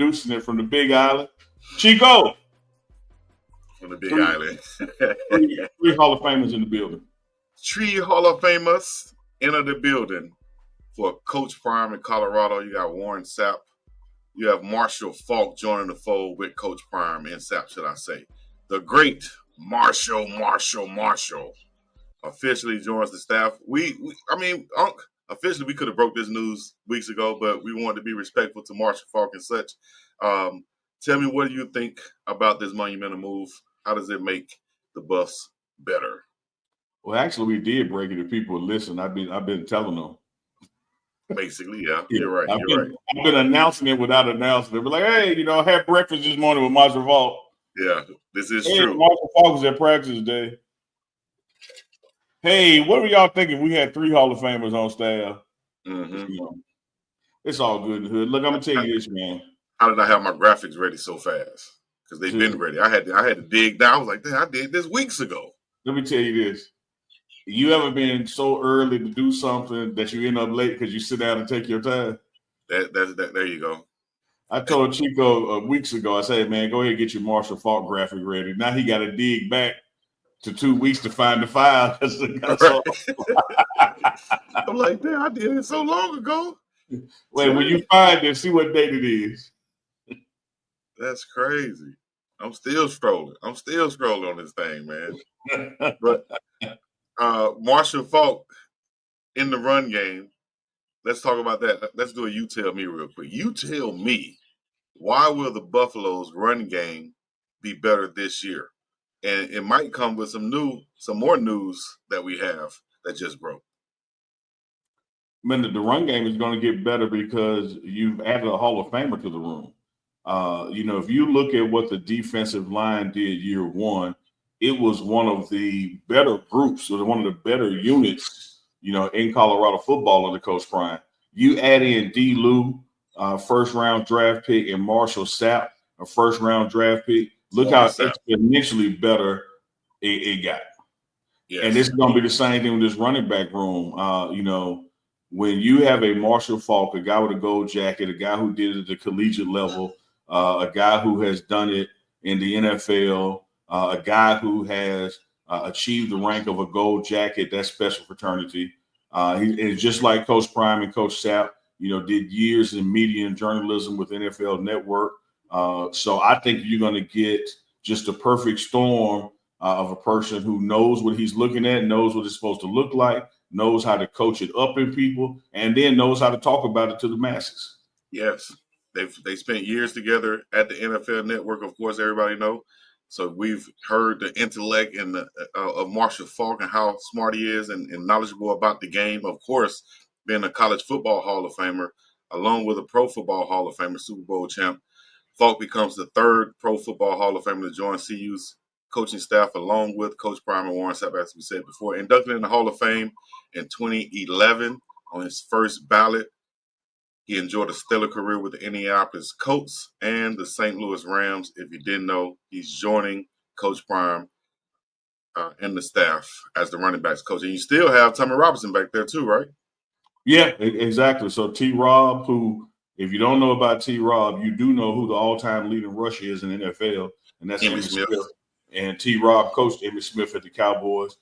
producing it from the Big Island. Chico. From the Big Island. three Hall of Famers in the building. 3 Hall of Famers enter the building for Coach Prime in Colorado. You got Warren Sapp. You have Marshall Faulk joining the fold with Coach Prime and Sapp, should I say. The great Marshall officially joins the staff. Officially we could have broke this news weeks ago, but we wanted to be respectful to Marshall Faulk and such. Tell me, what do you think about this monumental move? How does it make the Buffs better? Well, actually, we did break it. If people would listen, I've been telling them. Basically, yeah. You're right. I've been announcing it without announcing it. We're like, hey, I had breakfast this morning with Marshall Faulk. Yeah, this is true. Marshall Faulk was at practice today. Hey, what were y'all thinking? We had 3 Hall of Famers on staff. Mm-hmm. It's all good in the hood. Look, I'm gonna tell you this, man. How did I have my graphics ready so fast? Because they've been ready. I had to dig down. I was like, I did this weeks ago. Let me tell you this. You ever been so early to do something that you end up late because you sit down and take your time? There you go. I told Chico weeks ago, I said, man, go ahead and get your Marshall Faulk graphic ready. Now he got to dig back to 2 weeks to find the file. I'm like, damn, I did it so long ago. Wait, when you find it, see what date it is. That's crazy. I'm still scrolling on this thing, man. But Marshall Faulk in the run game. Let's talk about that. Let's do a you tell me real quick. You tell me, why will the Buffalo's run game be better this year? And it might come with some more news that we have that just broke. I mean, the run game is going to get better because you've added a Hall of Famer to the room. If you look at what the defensive line did year one, it was one of the better groups, or one of the better units, in Colorado football under Coach Prime. You add in D. Lou, first-round draft pick, and Marshall Sapp, a first-round draft pick. Look how exponentially better it got. Yes. And this is going to be the same thing with this running back room. When you have a Marshall Faulk, a guy with a gold jacket, a guy who did it at the collegiate level, a guy who has done it in the NFL, a guy who has achieved the rank of a gold jacket, that's special fraternity. He's just like Coach Prime and Coach Sapp, did years in media and journalism with NFL Network. So I think you're going to get just a perfect storm of a person who knows what he's looking at, knows what it's supposed to look like, knows how to coach it up in people, and then knows how to talk about it to the masses. Yes. They spent years together at the NFL Network, of course, everybody know. So we've heard the intellect and of Marshall Faulk and how smart he is and knowledgeable about the game. Of course, being a college football Hall of Famer, along with a pro football Hall of Famer, Super Bowl champ, Faulk becomes the 3rd pro football Hall of Famer to join CU's coaching staff, along with Coach Prime and Warren Sapp, as we said before. Inducted in the Hall of Fame in 2011 on his first ballot. He enjoyed a stellar career with the Indianapolis Colts and the St. Louis Rams. If you didn't know, he's joining Coach Prime and the staff as the running backs coach. And you still have Tommy Robinson back there too, right? Yeah, exactly. So T-Rob, who, if you don't know about T-Rob, you do know who the all-time leading rusher is in the NFL, and that's Emmitt Smith. And T-Rob coached Emmitt Smith at the Cowboys,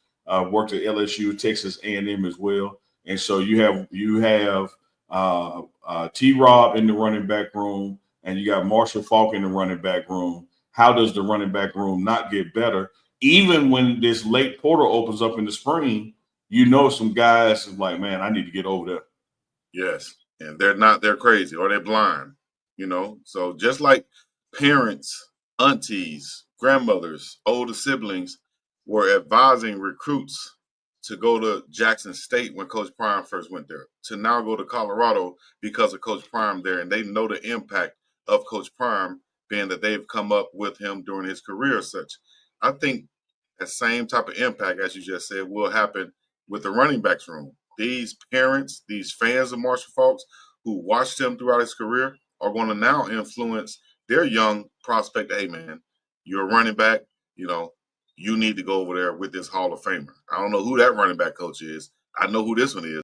worked at LSU, Texas A&M as well. And so you have T-Rob in the running back room, and you got Marshall Faulk in the running back room. How does the running back room not get better? Even when this late portal opens up in the spring, some guys are like, man, I need to get over there. Yes, and they're crazy or they're blind, So just like parents, aunties, grandmothers, older siblings were advising recruits to go to Jackson State when Coach Prime first went there, to now go to Colorado because of Coach Prime there. And they know the impact of Coach Prime, being that they've come up with him during his career as such. I think that same type of impact, as you just said, will happen with the running backs room. These parents, these fans of Marshall Faulk who watched him throughout his career are going to now influence their young prospect. Hey, man, you're a running back, you need to go over there with this Hall of Famer. I don't know who that running back coach is. I know who this one is.